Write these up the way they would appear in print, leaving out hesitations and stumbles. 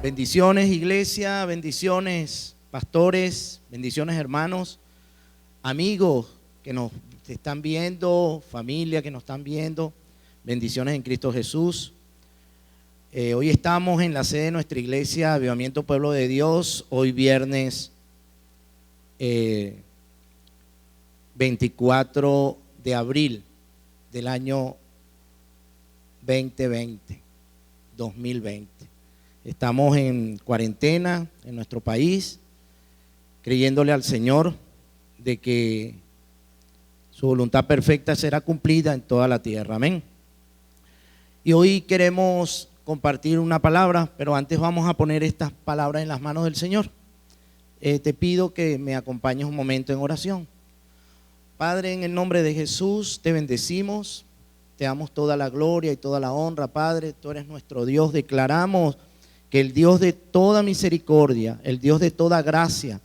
Bendiciones, iglesia, bendiciones, pastores, bendiciones, hermanos, amigos que nos están viendo, familia que nos están viendo, bendiciones en Cristo Jesús. Hoy estamos en la sede de nuestra iglesia, Avivamiento Pueblo de Dios, hoy viernes 24 de abril del año 2020. Estamos en cuarentena en nuestro país, creyéndole al Señor de que su voluntad perfecta será cumplida en toda la tierra. Amén. Y hoy queremos compartir una palabra, pero antes vamos a poner estas palabras en las manos del Señor. Te pido que me acompañes un momento en oración. Padre, en el nombre de Jesús te bendecimos, te damos toda la gloria y toda la honra. Padre, tú eres nuestro Dios. Declaramos que el Dios de toda misericordia, el Dios de toda gracia,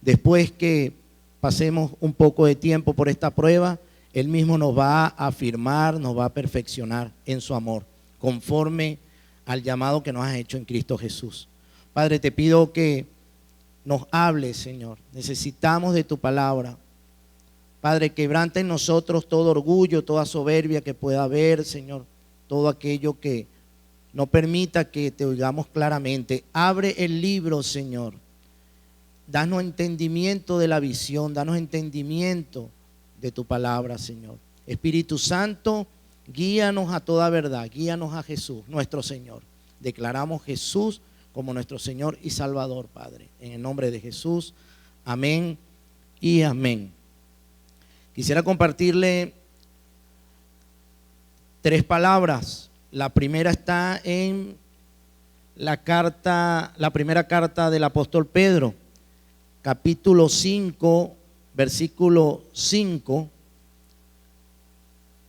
después que pasemos un poco de tiempo por esta prueba, Él mismo nos va a afirmar, nos va a perfeccionar en su amor, conforme al llamado que nos has hecho en Cristo Jesús. Padre, te pido que nos hables, Señor. Necesitamos de tu palabra. Padre, quebranta en nosotros todo orgullo, toda soberbia que pueda haber, Señor, todo aquello que no permita que te oigamos claramente. Abre el libro, Señor. Danos entendimiento de la visión, danos entendimiento de tu palabra, Señor. Espíritu Santo, guíanos a toda verdad, guíanos a Jesús, nuestro Señor. Declaramos Jesús como nuestro Señor y Salvador, Padre. En el nombre de Jesús, amén y amén. Quisiera compartirle 3 palabras. La primera está en la primera carta del apóstol Pedro, capítulo 5, versículo 5.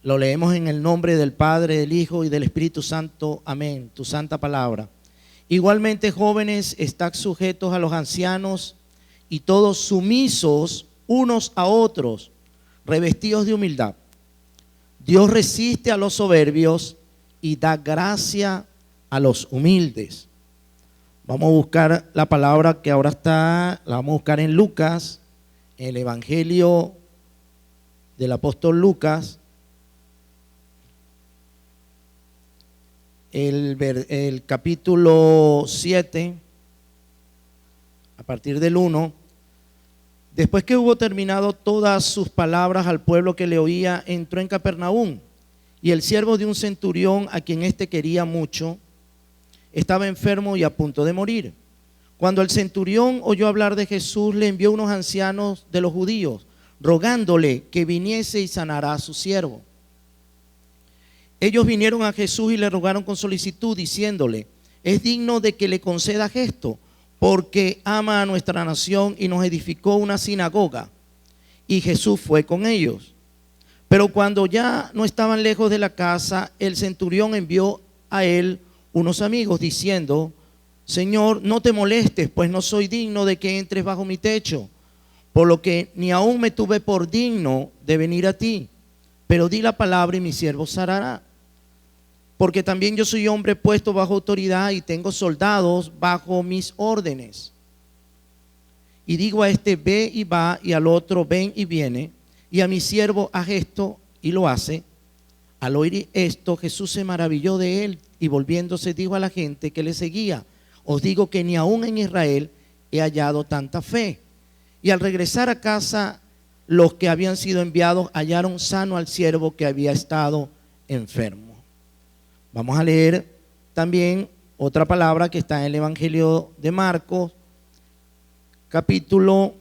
Lo leemos en el nombre del Padre, del Hijo y del Espíritu Santo. Amén. Tu santa palabra. Igualmente, jóvenes, estad sujetos a los ancianos y todos sumisos unos a otros, revestidos de humildad. Dios resiste a los soberbios y da gracia a los humildes. Vamos a buscar la palabra que ahora la vamos a buscar en Lucas, en el Evangelio del apóstol Lucas, el capítulo 7, a partir del 1. Después que hubo terminado todas sus palabras al pueblo que le oía, entró en Capernaum, y el siervo de un centurión, a quien éste quería mucho, estaba enfermo y a punto de morir. Cuando el centurión oyó hablar de Jesús, le envió unos ancianos de los judíos, rogándole que viniese y sanara a su siervo. Ellos vinieron a Jesús y le rogaron con solicitud, diciéndole: es digno de que le concedas esto, porque ama a nuestra nación y nos edificó una sinagoga. Y Jesús fue con ellos. Pero cuando ya no estaban lejos de la casa, el centurión envió a él unos amigos, diciendo: Señor, no te molestes, pues no soy digno de que entres bajo mi techo, por lo que ni aún me tuve por digno de venir a ti. Pero di la palabra y mi siervo sanará. Porque también yo soy hombre puesto bajo autoridad y tengo soldados bajo mis órdenes. Y digo a este: ve y va, y al otro: ven y viene, y a mi siervo: haz esto, y lo hace. Al oír esto, Jesús se maravilló de él, y volviéndose dijo a la gente que le seguía: os digo que ni aún en Israel he hallado tanta fe. Y al regresar a casa, los que habían sido enviados hallaron sano al siervo que había estado enfermo. Vamos a leer también otra palabra que está en el Evangelio de Marcos, capítulo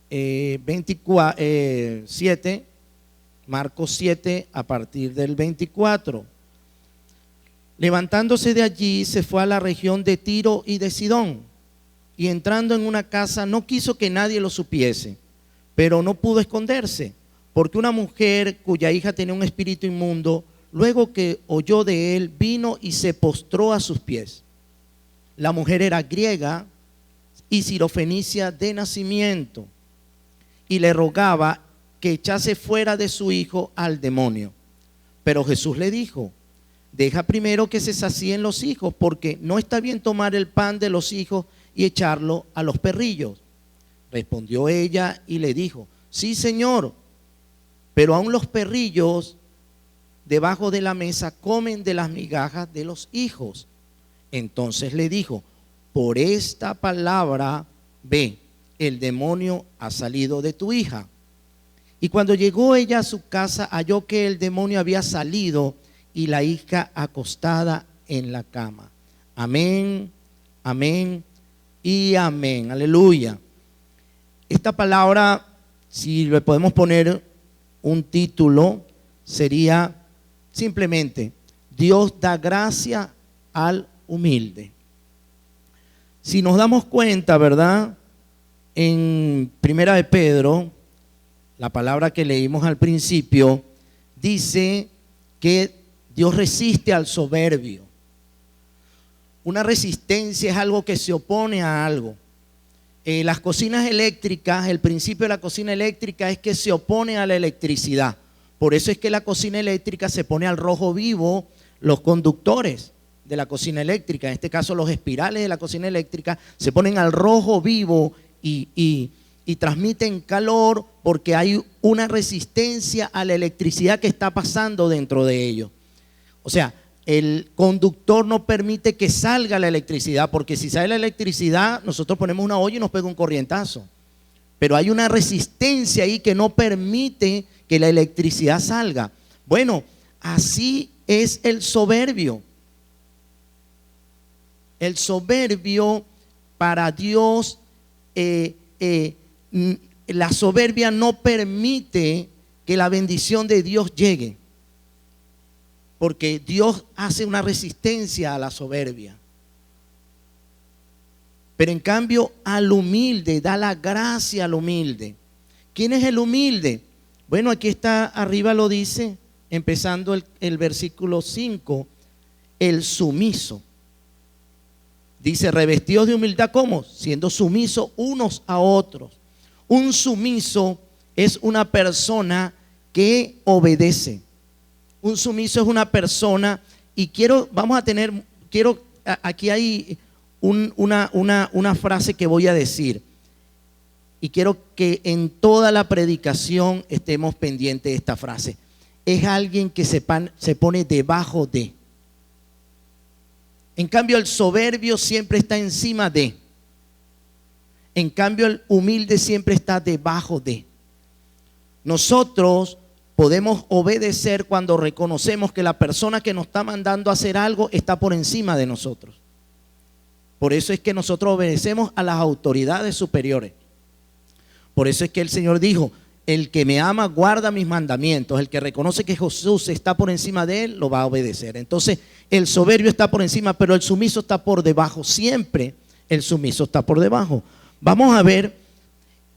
7, Marcos 7, a partir del 24. Levantándose de allí, se fue a la región de Tiro y de Sidón, y entrando en una casa no quiso que nadie lo supiese, pero no pudo esconderse, porque una mujer cuya hija tenía un espíritu inmundo, luego que oyó de él, vino y se postró a sus pies. La mujer era griega y sirofenicia de nacimiento, y le rogaba que echase fuera de su hijo al demonio. Pero Jesús le dijo: deja primero que se sacíen los hijos, porque no está bien tomar el pan de los hijos y echarlo a los perrillos. Respondió ella y le dijo: sí, Señor, pero aún los perrillos debajo de la mesa comen de las migajas de los hijos. Entonces le dijo: por esta palabra, ve, el demonio ha salido de tu hija. Y cuando llegó ella a su casa, halló que el demonio había salido y la hija acostada en la cama. Amén, amén y amén. Aleluya. Esta palabra, si le podemos poner un título, sería simplemente: Dios da gracia al humilde. Si nos damos cuenta, ¿verdad? En Primera de Pedro, la palabra que leímos al principio, dice que Dios resiste al soberbio. Una resistencia es algo que se opone a algo. Las cocinas eléctricas, el principio de la cocina eléctrica es que se opone a la electricidad. Por eso es que la cocina eléctrica se pone al rojo vivo los conductores de la cocina eléctrica. En este caso, los espirales de la cocina eléctrica se ponen al rojo vivo y transmiten calor, porque hay una resistencia a la electricidad que está pasando dentro de ellos. O sea, el conductor no permite que salga la electricidad, porque si sale la electricidad, nosotros ponemos una olla y nos pega un corrientazo. Pero hay una resistencia ahí que no permite que la electricidad salga. Bueno, así es el soberbio. El soberbio para Dios, la soberbia no permite que la bendición de Dios llegue, porque Dios hace una resistencia a la soberbia. Pero en cambio al humilde, da la gracia al humilde. ¿Quién es el humilde? Bueno, aquí está, arriba lo dice, empezando el versículo 5, el sumiso. Dice: revestidos de humildad, ¿cómo? Siendo sumisos unos a otros. Un sumiso es una persona que obedece. Un sumiso es una persona, y aquí hay una frase que voy a decir, y quiero que en toda la predicación estemos pendientes de esta frase. Es alguien que se pone debajo de. En cambio, el soberbio siempre está encima de. En cambio, el humilde siempre está debajo de. Nosotros podemos obedecer cuando reconocemos que la persona que nos está mandando a hacer algo está por encima de nosotros. Por eso es que nosotros obedecemos a las autoridades superiores. Por eso es que el Señor dijo: el que me ama guarda mis mandamientos. El que reconoce que Jesús está por encima de él, lo va a obedecer. Entonces, el soberbio está por encima, pero el sumiso está por debajo. Siempre el sumiso está por debajo. Vamos a ver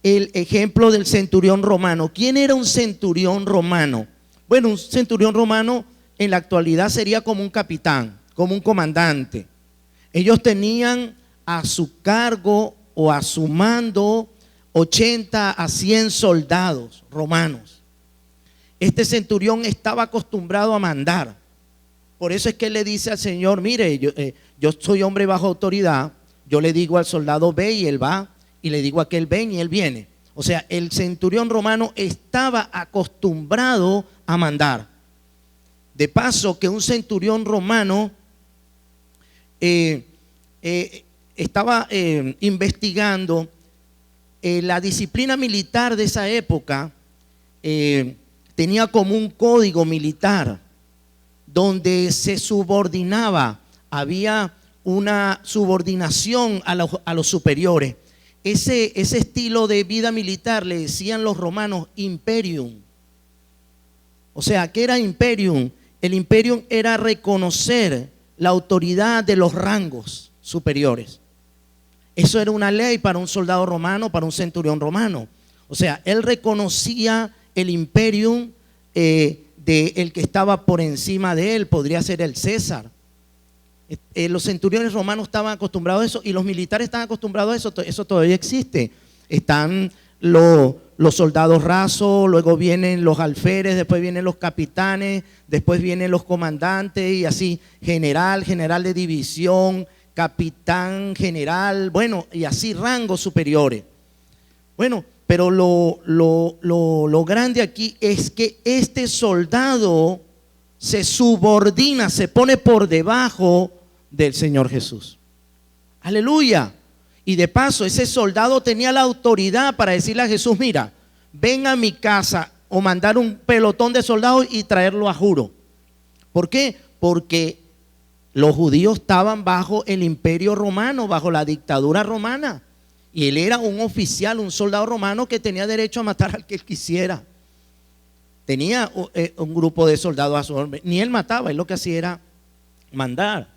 el ejemplo del centurión romano. ¿Quién era un centurión romano? Bueno, un centurión romano en la actualidad sería como un capitán, como un comandante. Ellos tenían a su cargo o a su mando 80 a 100 soldados romanos. Este centurión estaba acostumbrado a mandar. Por eso es que él le dice al Señor: mire, yo soy hombre bajo autoridad. Yo le digo al soldado: ve, y él va, y le digo a aquel: ven, y él viene. O sea, el centurión romano estaba acostumbrado a mandar. De paso, que un centurión romano estaba investigando la disciplina militar de esa época. Tenía como un código militar donde se subordinaba, había una subordinación a los superiores. Ese estilo de vida militar le decían los romanos imperium. O sea, ¿qué era imperium? El imperium era reconocer la autoridad de los rangos superiores. Eso era una ley para un soldado romano, para un centurión romano. O sea, él reconocía el imperium del que estaba por encima de él. Podría ser el César. Los centuriones romanos estaban acostumbrados a eso, y los militares están acostumbrados a eso. Eso todavía existe. Están los los soldados rasos, luego vienen los alférez, después vienen los capitanes, después vienen los comandantes y así, general, general de división, capitán, general, bueno, y así rangos superiores. Bueno, pero lo grande aquí es que este soldado se subordina, se pone por debajo del Señor Jesús. Aleluya. Y de paso, ese soldado tenía la autoridad para decirle a Jesús: mira, ven a mi casa, o mandar un pelotón de soldados y traerlo a juro. ¿Por qué? Porque los judíos estaban bajo el imperio romano, bajo la dictadura romana. Y él era un oficial, un soldado romano que tenía derecho a matar al que él quisiera. Tenía un grupo de soldados a su orden. Ni él mataba, él lo que hacía era mandar.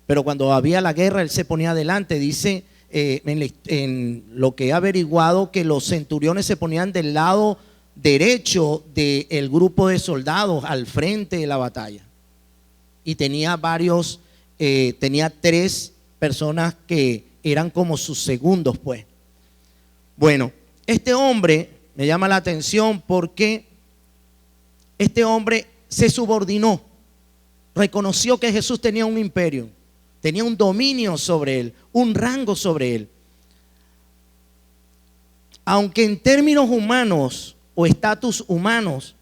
Pero cuando había la guerra, él se ponía adelante. Dice en lo que he averiguado, que los centuriones se ponían del lado derecho del grupo de soldados al frente de la batalla. Y tenía tenía 3 personas que eran como sus segundos, pues. Bueno, este hombre me llama la atención porque este hombre se subordinó, reconoció que Jesús tenía un imperio, tenía un dominio sobre él, un rango sobre él. Aunque en términos humanos o estatus humanos,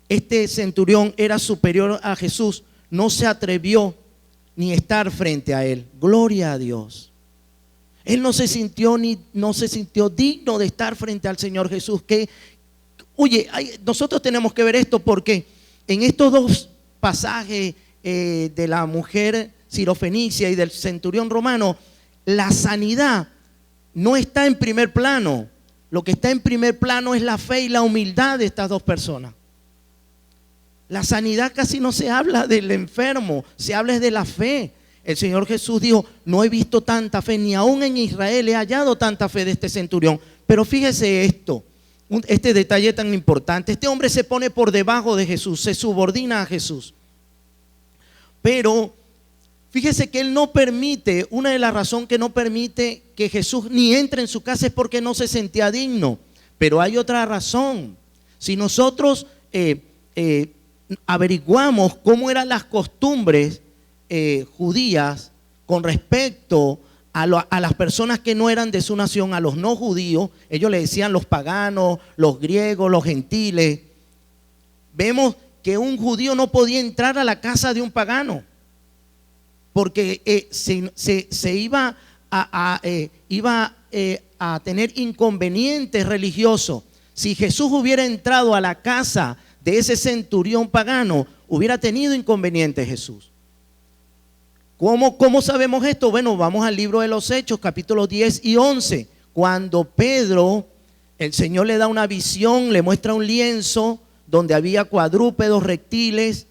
este centurión era superior a Jesús, no se atrevió ni estar frente a él. Gloria a Dios. Él no se sintió digno de estar frente al Señor Jesús. Nosotros tenemos que ver esto porque en estos 2 pasajes de la mujer sirofenicia y del centurión romano, la sanidad no está en primer plano. Lo que está en primer plano es la fe y la humildad de estas 2 personas. La sanidad casi no se habla del enfermo, se habla de la fe. El Señor Jesús dijo: no he visto tanta fe, ni aún en Israel he hallado tanta fe de este centurión. Pero fíjese este detalle tan importante. Este hombre se pone por debajo de Jesús, se subordina a Jesús. Pero fíjese que él no permite, una de las razones que no permite que Jesús ni entre en su casa es porque no se sentía digno. Pero hay otra razón. Si nosotros averiguamos cómo eran las costumbres judías con respecto a las personas que no eran de su nación, a los no judíos, ellos le decían los paganos, los griegos, los gentiles. Vemos que un judío no podía entrar a la casa de un pagano porque se iba a tener inconvenientes religiosos. Si Jesús hubiera entrado a la casa de ese centurión pagano, hubiera tenido inconvenientes Jesús. ¿Cómo sabemos esto? Bueno, vamos al libro de los Hechos, capítulos 10 y 11. Cuando Pedro, el Señor le da una visión, le muestra un lienzo donde había cuadrúpedos, reptiles,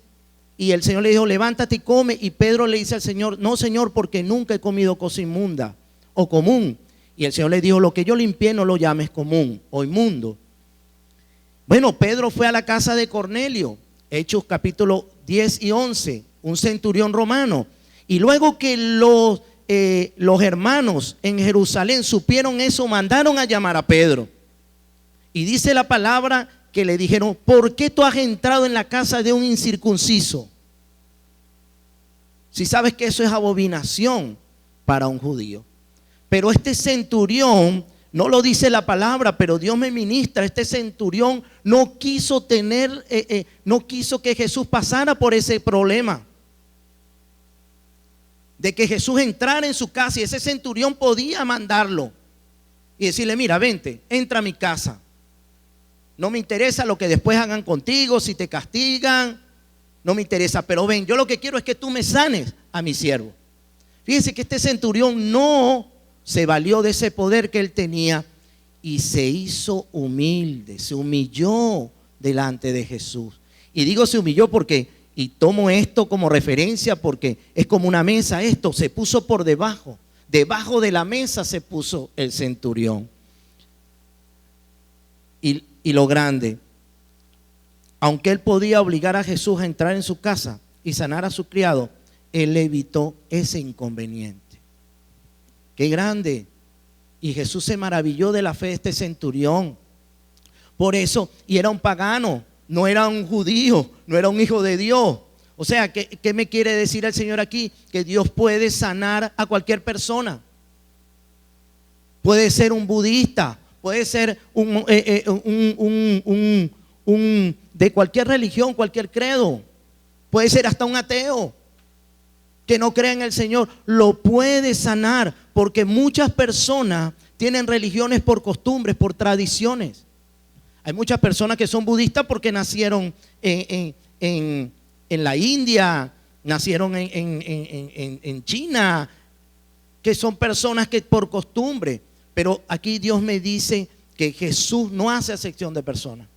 y el Señor le dijo: levántate y come. Y Pedro le dice al Señor: no, Señor, porque nunca he comido cosa inmunda o común. Y el Señor le dijo: lo que yo limpié no lo llames común o inmundo. Bueno, Pedro fue a la casa de Cornelio, Hechos capítulo 10 y 11, un centurión romano. Y luego que los hermanos en Jerusalén supieron eso, mandaron a llamar a Pedro. Y dice la palabra que le dijeron: ¿por qué tú has entrado en la casa de un incircunciso? Si sabes que eso es abominación para un judío. Pero este centurión, no lo dice la palabra, pero Dios me ministra, este centurión no quiso que Jesús pasara por ese problema de que Jesús entrara en su casa, y ese centurión podía mandarlo y decirle: mira, vente, entra a mi casa. No me interesa lo que después hagan contigo, si te castigan, no me interesa, pero ven, yo lo que quiero es que tú me sanes a mi siervo. Fíjense que este centurión no se valió de ese poder que él tenía y se hizo humilde, se humilló delante de Jesús. Y digo se humilló porque, y tomo esto como referencia porque es como una mesa, esto se puso por debajo de la mesa se puso el centurión. Y lo grande, aunque él podía obligar a Jesús a entrar en su casa y sanar a su criado, él evitó ese inconveniente. Qué grande Y Jesús se maravilló de la fe de este centurión. Por eso, y era un pagano, no era un judío, no era un hijo de Dios. O sea, ¿qué me quiere decir el Señor aquí? Que Dios puede sanar a cualquier persona. Puede ser un budista, puede ser de cualquier religión, cualquier credo. Puede ser hasta un ateo que no cree en el Señor. Lo puede sanar, porque muchas personas tienen religiones por costumbres, por tradiciones. Hay muchas personas que son budistas porque nacieron en la India, nacieron en China, que son personas que por costumbre. Pero aquí Dios me dice que Jesús no hace acepción de personas.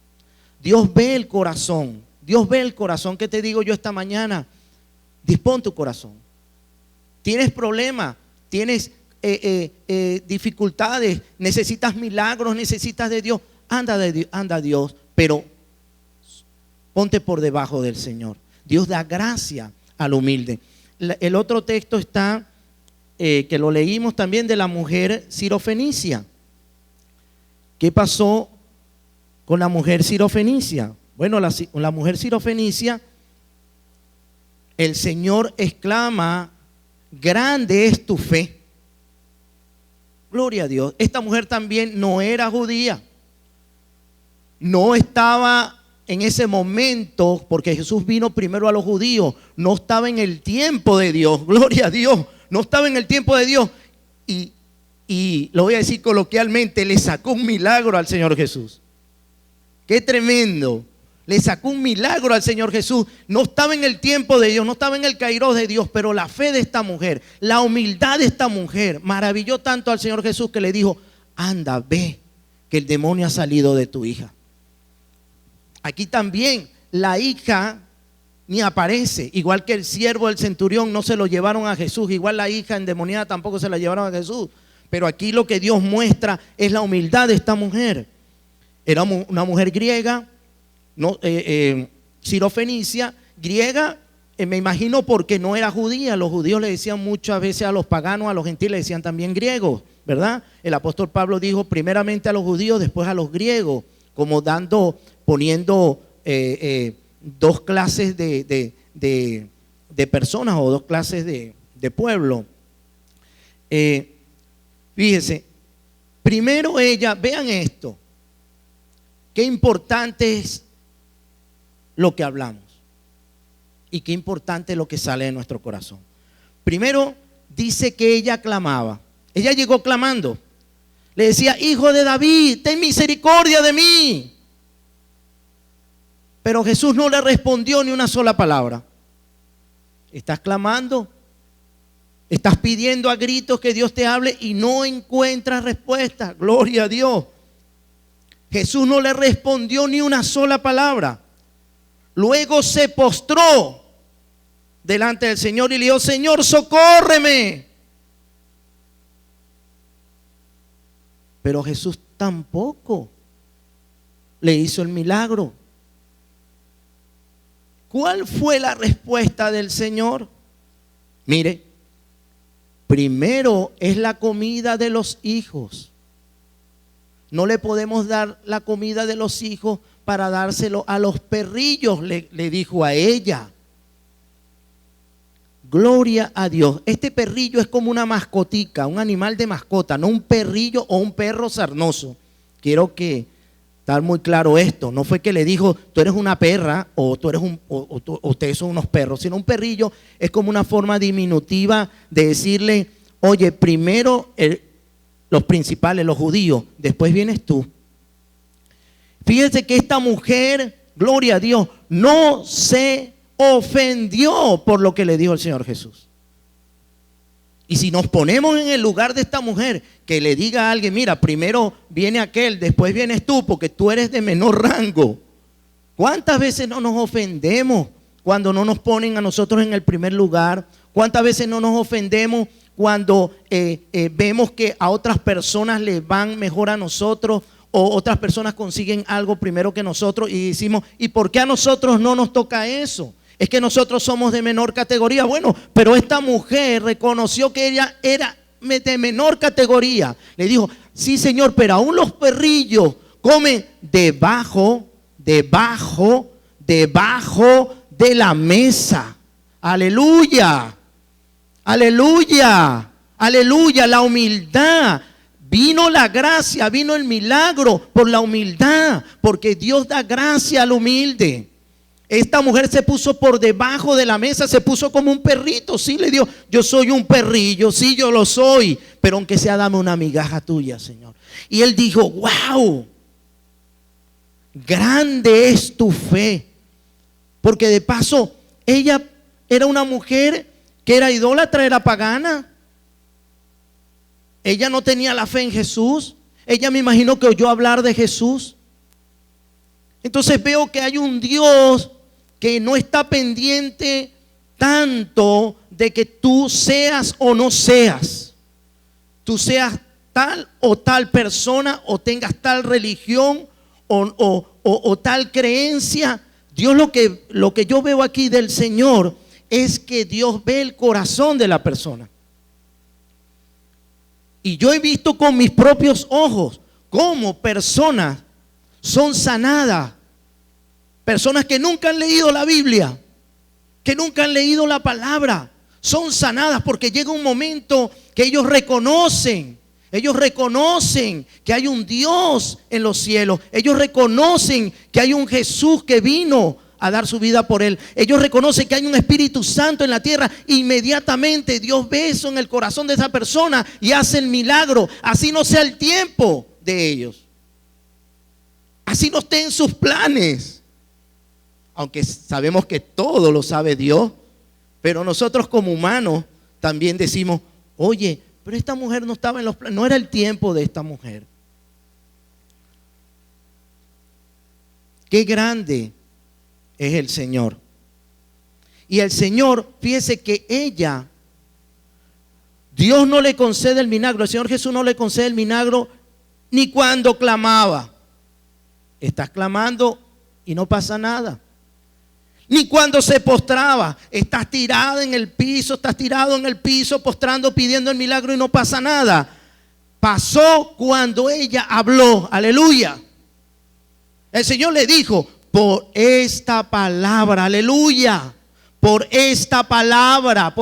Dios ve el corazón. Dios ve el corazón. ¿Qué te digo yo esta mañana? Dispón tu corazón. Tienes problemas, tienes dificultades, necesitas milagros, necesitas de Dios. Anda a Dios, pero ponte por debajo del Señor. Dios da gracia al humilde. El otro texto está, que lo leímos también, de la mujer sirofenicia. ¿Qué pasó con la mujer sirofenicia? Bueno, la mujer sirofenicia, el Señor exclama: grande es tu fe. Gloria a Dios. Esta mujer también no era judía. No estaba en ese momento, porque Jesús vino primero a los judíos. No estaba en el tiempo de Dios. Gloria a Dios. No estaba en el tiempo de Dios. Y lo voy a decir coloquialmente, le sacó un milagro al Señor Jesús. Qué tremendo. Le sacó un milagro al Señor Jesús. No estaba en el tiempo de Dios, no estaba en el kairos de Dios, pero la fe de esta mujer, la humildad de esta mujer, maravilló tanto al Señor Jesús que le dijo: anda, ve, que el demonio ha salido de tu hija. Aquí también la hija ni aparece, igual que el siervo del centurión no se lo llevaron a Jesús, igual la hija endemoniada tampoco se la llevaron a Jesús. Pero aquí lo que Dios muestra es la humildad de esta mujer. Era una mujer griega, sirofenicia, griega, me imagino porque no era judía. Los judíos le decían muchas veces a los paganos, a los gentiles le decían también griegos, ¿verdad? El apóstol Pablo dijo primeramente a los judíos, después a los griegos, como poniendo dos clases de personas o dos clases de pueblo. Fíjese, primero ella, vean esto, qué importante es lo que hablamos y qué importante es lo que sale de nuestro corazón. Primero dice que ella clamaba, ella llegó clamando, le decía: hijo de David, ten misericordia de mí. Pero Jesús no le respondió ni una sola palabra. Estás clamando, estás pidiendo a gritos que Dios te hable y no encuentras respuesta. Gloria a Dios. Jesús no le respondió ni una sola palabra. Luego se postró delante del Señor y le dijo: Señor, socórreme. Pero Jesús tampoco le hizo el milagro. ¿Cuál fue la respuesta del Señor? Mire, primero es la comida de los hijos. No le podemos dar la comida de los hijos para dárselo a los perrillos, le dijo a ella. Gloria a Dios. Este perrillo es como una mascotica, un animal de mascota, no un perrillo o un perro sarnoso. Quiero que estar muy claro esto. No fue que le dijo: tú eres una perra o tú eres ustedes son unos perros, sino un perrillo es como una forma diminutiva de decirle: oye, primero los principales, los judíos, después vienes tú. Fíjense que esta mujer, gloria a Dios, no se ofendió por lo que le dijo el Señor Jesús. Y si nos ponemos en el lugar de esta mujer, que le diga a alguien: mira, primero viene aquel, después vienes tú, porque tú eres de menor rango. ¿Cuántas veces no nos ofendemos cuando no nos ponen a nosotros en el primer lugar? ¿Cuántas veces no nos ofendemos cuando vemos que a otras personas les van mejor a nosotros, o otras personas consiguen algo primero que nosotros, y decimos: ¿y por qué a nosotros no nos toca eso? Es que nosotros somos de menor categoría. Bueno, pero esta mujer reconoció que ella era de menor categoría. Le dijo, sí Señor, pero aún los perrillos comen debajo de la mesa. Aleluya, aleluya, aleluya, la humildad. Vino la gracia, vino el milagro por la humildad, porque Dios da gracia al humilde. Esta mujer se puso por debajo de la mesa, se puso como un perrito. Sí, le dio, yo soy un perrillo, sí, yo lo soy, pero aunque sea, dame una migaja tuya, Señor. Y él dijo, wow, grande es tu fe. Porque de paso, ella era una mujer que era idólatra, era pagana. Ella no tenía la fe en Jesús. Ella me imagino que oyó hablar de Jesús. Entonces veo que hay un Dios que no está pendiente tanto de que tú seas o no seas. Tú seas tal o tal persona o tengas tal religión o tal creencia. Dios lo que yo veo aquí del Señor es que Dios ve el corazón de la persona. Y yo he visto con mis propios ojos cómo personas son sanadas. Personas que nunca han leído la Biblia, que nunca han leído la palabra, son sanadas porque llega un momento que ellos reconocen que hay un Dios en los cielos. Ellos reconocen que hay un Jesús que vino a dar su vida por él. Ellos reconocen que hay un Espíritu Santo en la tierra. Inmediatamente Dios ve eso en el corazón de esa persona y hace el milagro. Así no sea el tiempo de ellos, así no esté en sus planes. Aunque sabemos que todo lo sabe Dios, pero nosotros como humanos también decimos, oye, pero esta mujer no estaba en los planes, no era el tiempo de esta mujer. Qué grande es el Señor. Y el Señor, fíjese que ella, Dios no le concede el milagro, el Señor Jesús no le concede el milagro ni cuando clamaba. Estás clamando y no pasa nada. Ni cuando se postraba, estás tirada en el piso, estás tirado en el piso, postrando, pidiendo el milagro y no pasa nada. Pasó cuando ella habló, aleluya. El Señor le dijo, por esta palabra, aleluya, por esta palabra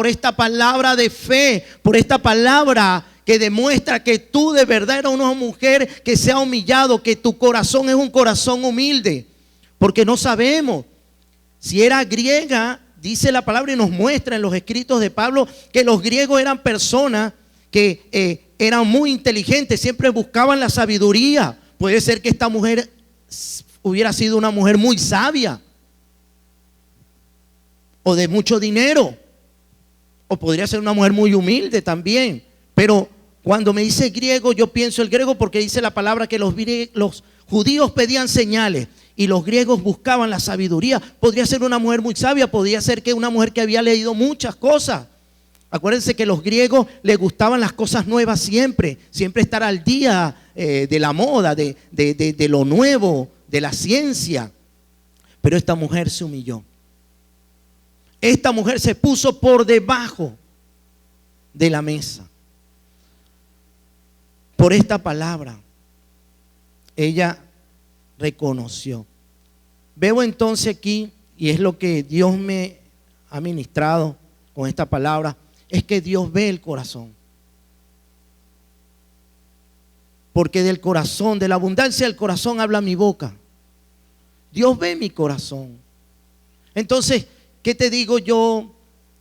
de fe, por esta palabra que demuestra que tú de verdad eres una mujer que se ha humillado, que tu corazón es un corazón humilde, porque no sabemos. Si era griega, dice la palabra y nos muestra en los escritos de Pablo que los griegos eran personas que eran muy inteligentes, siempre buscaban la sabiduría. Puede ser que esta mujer hubiera sido una mujer muy sabia o de mucho dinero, o podría ser una mujer muy humilde también. Pero cuando me dice griego, yo pienso el griego porque dice la palabra que los judíos pedían señales y los griegos buscaban la sabiduría. Podría ser una mujer muy sabia, podría ser que una mujer que había leído muchas cosas. Acuérdense que a los griegos les gustaban las cosas nuevas siempre estar al día de la moda, de lo nuevo, de la ciencia. Pero esta mujer se humilló. Esta mujer se puso por debajo de la mesa. Por esta palabra, ella reconoció. Veo entonces aquí, y es lo que Dios me ha ministrado con esta palabra, es que Dios ve el corazón. Porque del corazón, de la abundancia del corazón habla mi boca. Dios ve mi corazón. Entonces, ¿qué te digo yo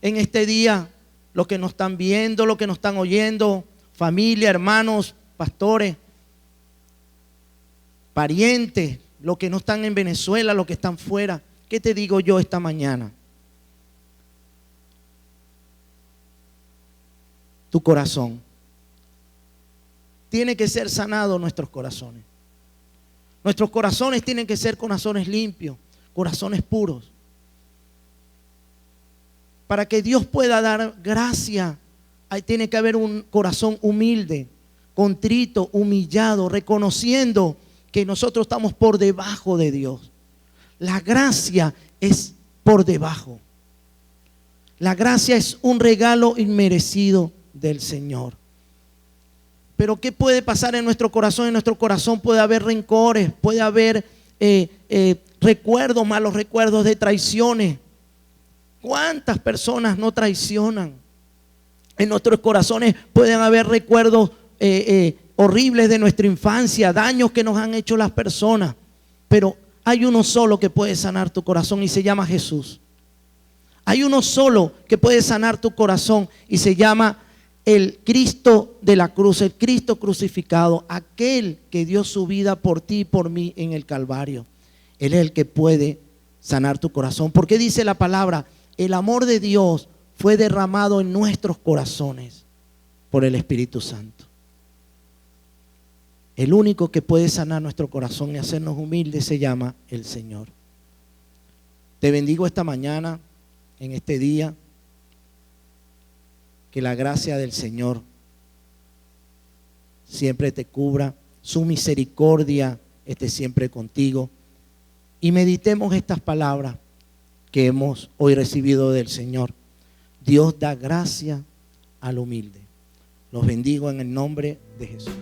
en este día? Los que nos están viendo, los que nos están oyendo, familia, hermanos, pastores, parientes, los que no están en Venezuela, los que están fuera. ¿Qué te digo yo esta mañana? Tu corazón. Tiene que ser sanado nuestros corazones. Nuestros corazones tienen que ser corazones limpios, corazones puros. Para que Dios pueda dar gracia, ahí tiene que haber un corazón humilde, contrito, humillado, reconociendo que nosotros estamos por debajo de Dios. La gracia es por debajo. La gracia es un regalo inmerecido del Señor. Pero ¿qué puede pasar en nuestro corazón? En nuestro corazón puede haber rencores, puede haber recuerdos, malos recuerdos de traiciones. ¿Cuántas personas no traicionan? En nuestros corazones pueden haber recuerdos horribles de nuestra infancia, daños que nos han hecho las personas. Pero hay uno solo que puede sanar tu corazón y se llama Jesús. Hay uno solo que puede sanar tu corazón y se llama el Cristo de la cruz, el Cristo crucificado, aquel que dio su vida por ti y por mí en el Calvario. Él es el que puede sanar tu corazón. Porque dice la palabra, el amor de Dios fue derramado en nuestros corazones por el Espíritu Santo. El único que puede sanar nuestro corazón y hacernos humildes se llama el Señor. Te bendigo esta mañana, en este día. Que la gracia del Señor siempre te cubra, su misericordia esté siempre contigo. Y meditemos estas palabras que hemos hoy recibido del Señor. Dios da gracia al humilde. Los bendigo en el nombre de Jesús.